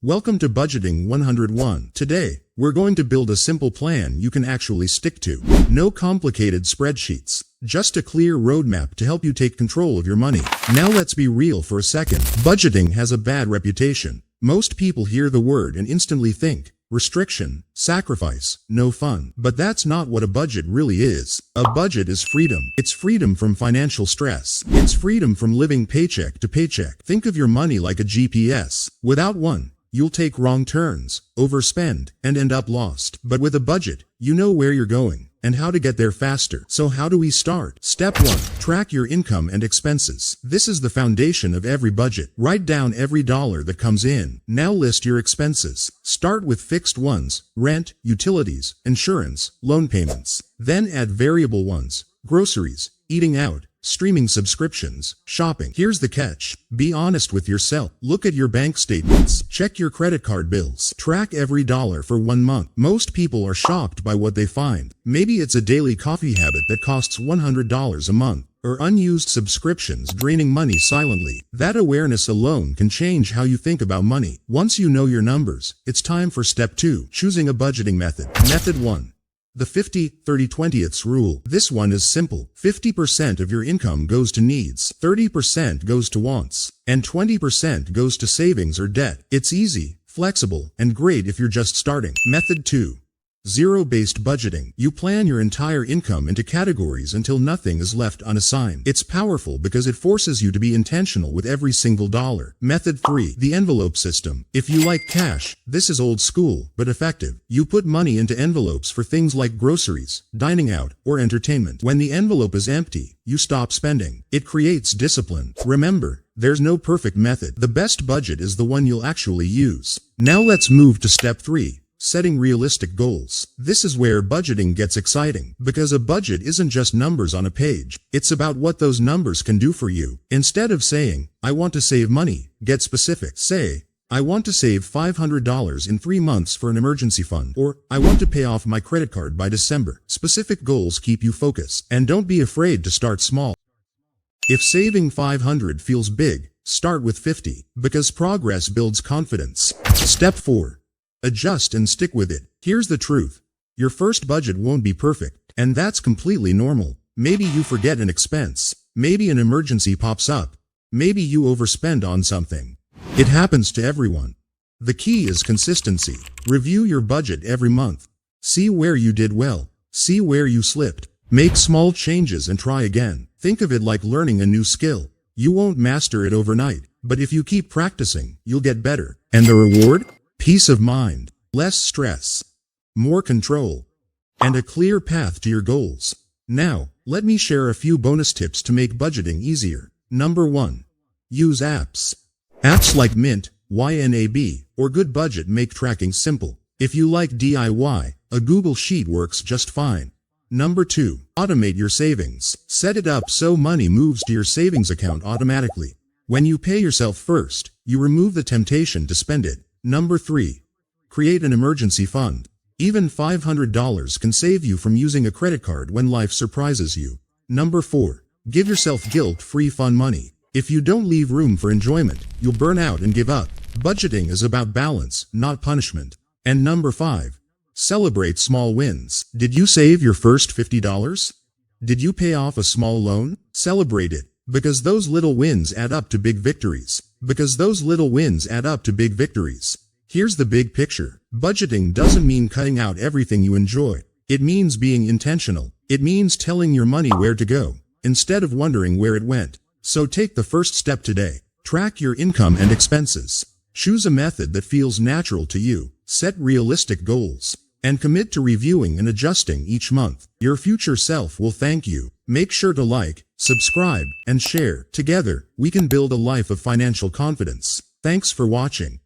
Welcome to Budgeting 101. Today, we're going to build a simple plan you can actually stick to. No complicated spreadsheets, just a clear roadmap to help you take control of your money. Now let's be real for a second. Budgeting has a bad reputation. Most people hear the word and instantly think, restriction, sacrifice, no fun. But that's not what a budget really is. A budget is freedom. It's freedom from financial stress. It's freedom from living paycheck to paycheck. Think of your money like a GPS. Without one, you'll take wrong turns, overspend, and end up lost. But with a budget, you know where you're going and how to get there faster. So how do we start? Step 1. Track your income and expenses. This is the foundation of every budget. Write down every dollar that comes in. Now list your expenses. Start with fixed ones: rent, utilities, insurance, loan payments. Then add variable ones: groceries, eating out, streaming subscriptions, shopping. Here's the catch. Be honest with yourself. Look at your bank statements. Check your credit card bills. Track every dollar for 1 month. Most people are shocked by what they find. Maybe it's a daily coffee habit that costs $100 a month, or unused subscriptions draining money silently. That awareness alone can change how you think about money. Once you know your numbers, it's time for step 2, choosing a budgeting method. Method 1. The 50-30-20ths rule. This one is simple. 50% of your income goes to needs, 30% goes to wants, and 20% goes to savings or debt. It's easy, flexible, and great if you're just starting. Method 2. Zero-based budgeting. You plan your entire income into categories until nothing is left unassigned. It's powerful because it forces you to be intentional with every single dollar. Method 3. The envelope system. If you like cash, this is old school, but effective. You put money into envelopes for things like groceries, dining out, or entertainment. When the envelope is empty, you stop spending. It creates discipline. Remember, there's no perfect method. The best budget is the one you'll actually use. Now let's move to step 3. Setting realistic goals. This is where budgeting gets exciting, because a budget isn't just numbers on a page. It's about what those numbers can do for you. Instead of saying, I want to save money, get specific. Say, I want to save $500 in 3 months for an emergency fund, or I want to pay off my credit card by December. Specific goals keep you focused, and don't be afraid to start small. If saving $500 feels big, start with 50, because progress builds confidence. Step 4. Adjust and stick with it. Here's the truth. Your first budget won't be perfect, and that's completely normal. Maybe you forget an expense. Maybe an emergency pops up. Maybe you overspend on something. It happens to everyone. The key is consistency. Review your budget every month. See where you did well. See where you slipped. Make small changes and try again. Think of it like learning a new skill. You won't master it overnight, but if you keep practicing, you'll get better. And the reward? Peace of mind, less stress, more control, and a clear path to your goals. Now, let me share a few bonus tips to make budgeting easier. Number 1. Use apps. Apps like Mint, YNAB, or Good Budget make tracking simple. If you like DIY, a Google Sheet works just fine. Number 2. Automate your savings. Set it up so money moves to your savings account automatically. When you pay yourself first, you remove the temptation to spend it. Number 3. Create an emergency fund. Even $500 can save you from using a credit card when life surprises you. Number 4. Give yourself guilt-free fun money. If you don't leave room for enjoyment, you'll burn out and give up. Budgeting is about balance, not punishment. And number 5. Celebrate small wins. Did you save your first $50? Did you pay off a small loan? Celebrate it, because those little wins add up to big victories. Here's the big picture. Budgeting doesn't mean cutting out everything you enjoy. It means being intentional. It means telling your money where to go, instead of wondering where it went. So take the first step today. Track your income and expenses. Choose a method that feels natural to you. Set realistic goals, and commit to reviewing and adjusting each month. Your future self will thank you. Make sure to like, subscribe, and share. Together, we can build a life of financial confidence. Thanks for watching.